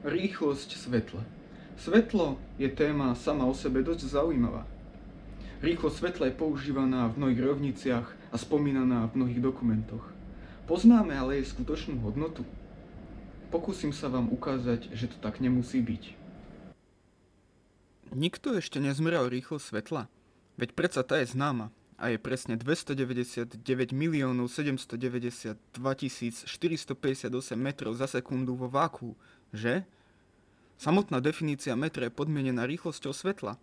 Rýchlosť svetla. Svetlo je téma sama o sebe dosť zaujímavá. Rýchlosť svetla je používaná v mnohých rovniciach a spomínaná v mnohých dokumentoch. Poznáme ale jej skutočnú hodnotu? Pokúsim sa vám ukázať, že to tak nemusí byť. Nikto ešte nezmeral rýchlosť svetla? Veď predsa tá je známa a je presne 299 792 458 metrov za sekundu vo váku, že? Samotná definícia metra je podmienená rýchlosťou svetla.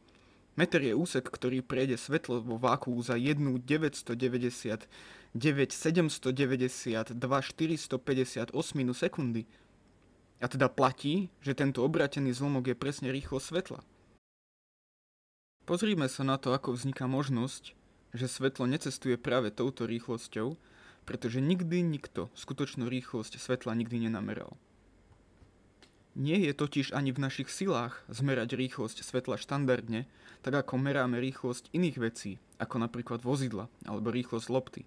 Meter je úsek, ktorý prejde svetlo vo váku za 1 999 792 458 sekundy. A teda platí, že tento obratený zlomok je presne rýchlosť svetla. Pozrime sa na to, ako vzniká možnosť, že svetlo necestuje práve touto rýchlosťou, pretože nikdy nikto skutočnú rýchlosť svetla nikdy nenameral. Nie je totiž ani v našich silách zmerať rýchlosť svetla štandardne, tak ako meráme rýchlosť iných vecí, ako napríklad vozidla alebo rýchlosť lopty.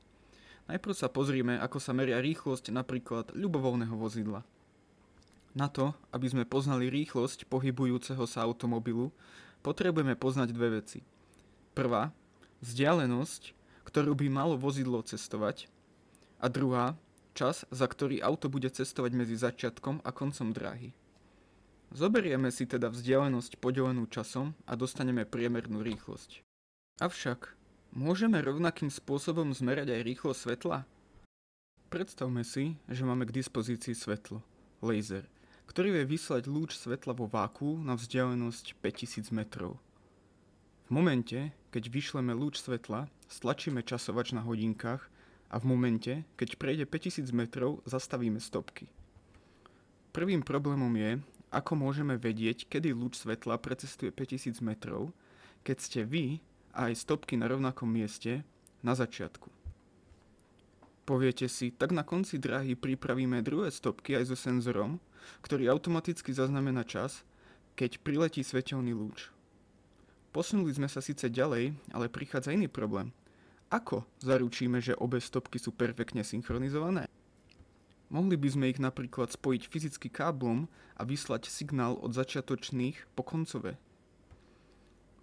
Najprv sa pozrime, ako sa meria rýchlosť napríklad ľubovoľného vozidla. Na to, aby sme poznali rýchlosť pohybujúceho sa automobilu, potrebujeme poznať dve veci. Prvá, vzdialenosť, ktorú by malo vozidlo cestovať, a druhá, čas, za ktorý auto bude cestovať medzi začiatkom a koncom dráhy. Zoberieme si teda vzdialenosť podelenú časom a dostaneme priemernú rýchlosť. Avšak, môžeme rovnakým spôsobom zmerať aj rýchlosť svetla? Predstavme si, že máme k dispozícii svetlo, laser, ktorý vie vyslať lúč svetla vo váku na vzdialenosť 5000 metrov. V momente, keď vyšleme lúč svetla, stlačíme časovač na hodinkách a v momente, keď prejde 5000 metrov, zastavíme stopky. Prvým problémom je, ako môžeme vedieť, kedy lúč svetla precestuje 5000 metrov, keď ste vy a aj stopky na rovnakom mieste na začiatku. Poviete si, tak na konci dráhy pripravíme druhé stopky aj so senzorom, ktorý automaticky zaznamená čas, keď priletí svetelný lúč. Posunuli sme sa síce ďalej, ale prichádza iný problém. Ako zaručíme, že obe stopky sú perfektne synchronizované? Mohli by sme ich napríklad spojiť fyzicky káblom a vyslať signál od začiatočných po koncové.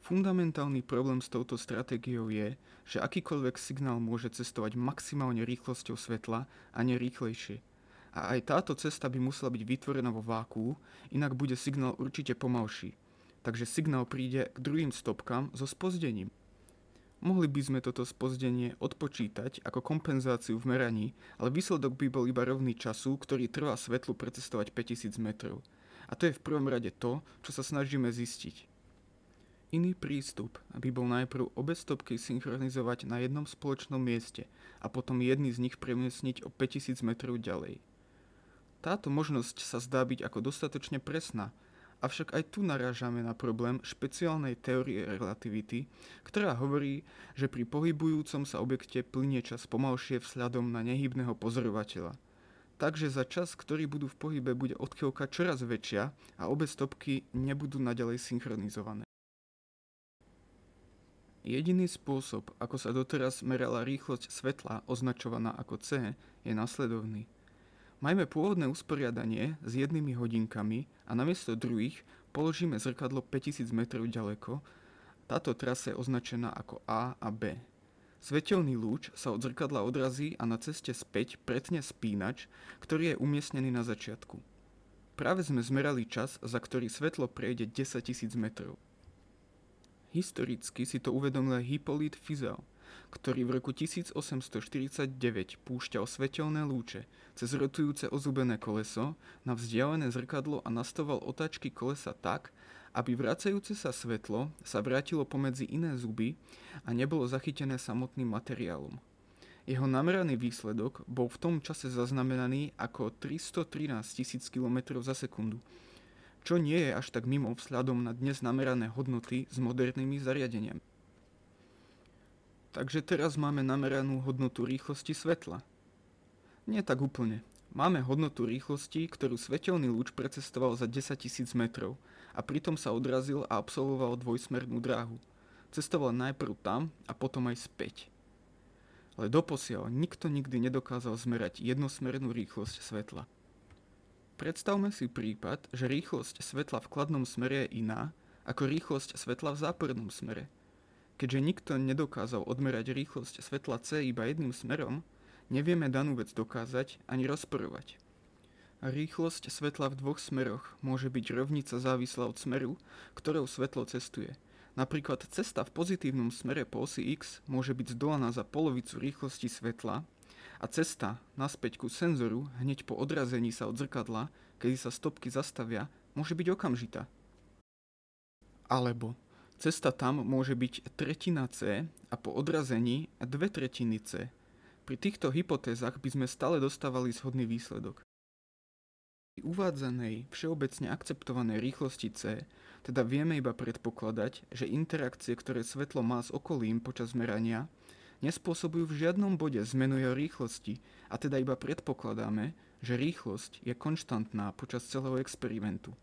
Fundamentálny problém s touto stratégiou je, že akýkoľvek signál môže cestovať maximálne rýchlosťou svetla a nie rýchlejšie. A aj táto cesta by musela byť vytvorená vo vákuu, inak bude signál určite pomalší. Takže signál príde k druhým stopkám so spozdením. Mohli by sme toto spozdenie odpočítať ako kompenzáciu v meraní, ale výsledok by bol iba rovný času, ktorý trvá svetlu precestovať 5000 metrov. A to je v prvom rade to, čo sa snažíme zistiť. Iný prístup by bol najprv obe stopky synchronizovať na jednom spoločnom mieste a potom jedný z nich premiesniť o 5000 metrov ďalej. Táto možnosť sa zdá byť ako dostatočne presná, avšak aj tu narážame na problém špeciálnej teórie relativity, ktorá hovorí, že pri pohybujúcom sa objekte plynie čas pomalšie vzhľadom na nehybného pozorovateľa. Takže za čas, ktorý budú v pohybe, bude odchýlka čoraz väčšia a obe stopky nebudú naďalej synchronizované. Jediný spôsob, ako sa doteraz merala rýchlosť svetla, označovaná ako C, je nasledovný. Majme pôvodné usporiadanie s jednými hodinkami a namiesto druhých položíme zrkadlo 5000 metrov ďaleko. Táto trasa je označená ako A a B. Svetelný lúč sa od zrkadla odrazí a na ceste späť pretne spínač, ktorý je umiestnený na začiatku. Práve sme zmerali čas, za ktorý svetlo prejde 10 000 metrov. Historicky si to uvedomil Hippolyte Fizeau, ktorý v roku 1849 púšťal svetelné lúče cez rotujúce ozubené koleso na vzdialené zrkadlo a nastavoval otáčky kolesa tak, aby vracajúce sa svetlo sa vrátilo pomedzi iné zuby a nebolo zachytené samotným materiálom. Jeho nameraný výsledok bol v tom čase zaznamenaný ako 313 000 km za sekundu, čo nie je až tak mimo vzhľadom na dnes namerané hodnoty s modernými zariadeniami. Takže teraz máme nameranú hodnotu rýchlosti svetla. Nie tak úplne. Máme hodnotu rýchlosti, ktorú svetelný lúč precestoval za 10 000 metrov a pritom sa odrazil a absolvoval dvojsmernú dráhu. Cestoval najprv tam a potom aj späť. Ale doposiaľ nikto nikdy nedokázal zmerať jednosmernú rýchlosť svetla. Predstavme si prípad, že rýchlosť svetla v kladnom smere je iná ako rýchlosť svetla v zápornom smere. Keďže nikto nedokázal odmerať rýchlosť svetla C iba jedným smerom, nevieme danú vec dokázať ani rozporovať. Rýchlosť svetla v dvoch smeroch môže byť rovnica závislá od smeru, ktorou svetlo cestuje. Napríklad cesta v pozitívnom smere po osi X môže byť zdolaná za polovicu rýchlosti svetla a cesta naspäť ku senzoru hneď po odrazení sa od zrkadla, kedy sa stopky zastavia, môže byť okamžitá. Alebo cesta tam môže byť tretina C a po odrazení 2/3 C. Pri týchto hypotézach by sme stále dostávali shodný výsledok. Pri uvádzanej všeobecne akceptovanej rýchlosti C teda vieme iba predpokladať, že interakcie, ktoré svetlo má s okolím počas merania, nespôsobujú v žiadnom bode zmenu jeho rýchlosti a teda iba predpokladáme, že rýchlosť je konštantná počas celého experimentu.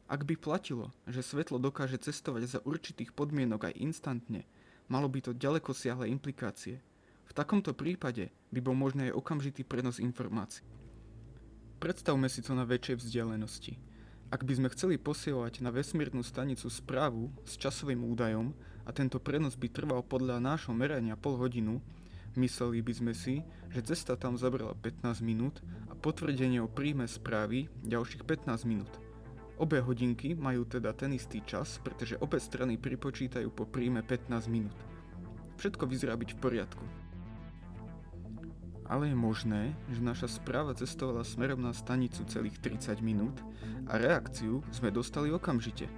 Ak by platilo, že svetlo dokáže cestovať za určitých podmienok aj instantne, malo by to ďalekosiahle implikácie. V takomto prípade by bol možný aj okamžitý prenos informácií. Predstavme si to na väčšej vzdialenosti. Ak by sme chceli posielať na vesmírnu stanicu správu s časovým údajom a tento prenos by trval podľa nášho merania pol hodinu, mysleli by sme si, že cesta tam zabrala 15 minút a potvrdenie o príjme správy ďalších 15 minút. Obe hodinky majú teda ten istý čas, pretože obe strany pripočítajú po príjme 15 minút. Všetko vyzerá byť v poriadku. Ale je možné, že naša správa cestovala smerom na stanicu celých 30 minút a reakciu sme dostali okamžite.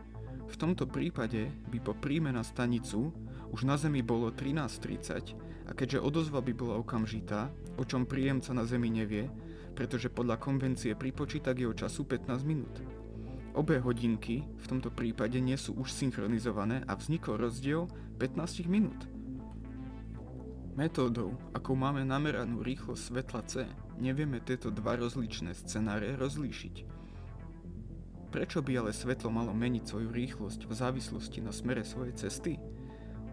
V tomto prípade by po príjme na stanicu už na Zemi bolo 13:30 a keďže odozva by bola okamžitá, o čom príjemca na Zemi nevie, pretože podľa konvencie pripočíta k jeho času 15 minút. Obe hodinky v tomto prípade nie sú už synchronizované a vznikol rozdiel 15 minút. Metódou, akou máme nameranú rýchlosť svetla C, nevieme tieto dva rozličné scenáre rozlíšiť. Prečo by ale svetlo malo meniť svoju rýchlosť v závislosti na smere svojej cesty?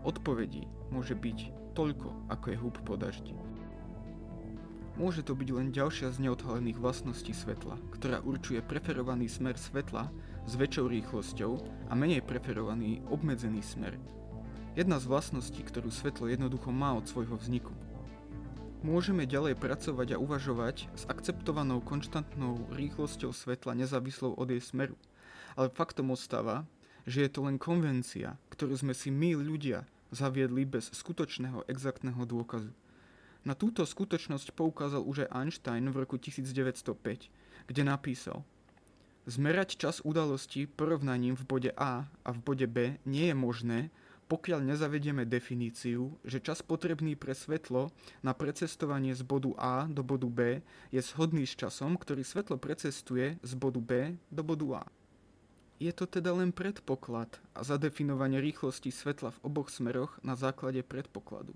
Odpovedí môže byť toľko, ako je húb po daždi. Môže to byť len ďalšia z neodhalených vlastností svetla, ktorá určuje preferovaný smer svetla s väčšou rýchlosťou a menej preferovaný obmedzený smer. Jedna z vlastností, ktorú svetlo jednoducho má od svojho vzniku. Môžeme ďalej pracovať a uvažovať s akceptovanou konštantnou rýchlosťou svetla nezávislou od jej smeru, ale faktom ostáva, že je to len konvencia, ktorú sme si my ľudia zaviedli bez skutočného exaktného dôkazu. Na túto skutočnosť poukázal už aj Einstein v roku 1905, kde napísal: Zmerať čas udalosti porovnaním v bode A a v bode B nie je možné, pokiaľ nezavedieme definíciu, že čas potrebný pre svetlo na precestovanie z bodu A do bodu B je shodný s časom, ktorý svetlo precestuje z bodu B do bodu A. Je to teda len predpoklad a zadefinovanie rýchlosti svetla v oboch smeroch na základe predpokladu.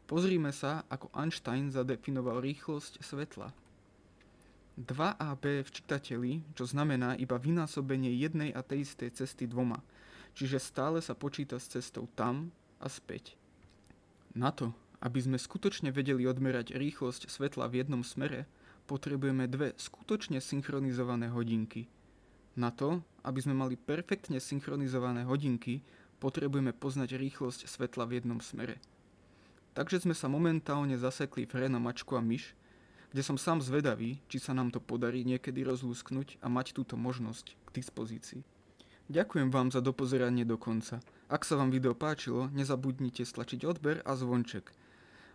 Pozrime sa, ako Einstein zadefinoval rýchlosť svetla. 2AB v čítateli, čo znamená iba vynásobenie jednej a tej istej cesty dvoma, čiže stále sa počíta s cestou tam a späť. Na to, aby sme skutočne vedeli odmerať rýchlosť svetla v jednom smere, potrebujeme dve skutočne synchronizované hodinky. Na to, aby sme mali perfektne synchronizované hodinky, potrebujeme poznať rýchlosť svetla v jednom smere. Takže sme sa momentálne zasekli v hre na mačku a myš, kde som sám zvedavý, či sa nám to podarí niekedy rozlúsknuť a mať túto možnosť k dispozícii. Ďakujem vám za dopozeranie do konca. Ak sa vám video páčilo, nezabudnite stlačiť odber a zvonček.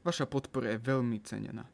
Vaša podpora je veľmi cenená.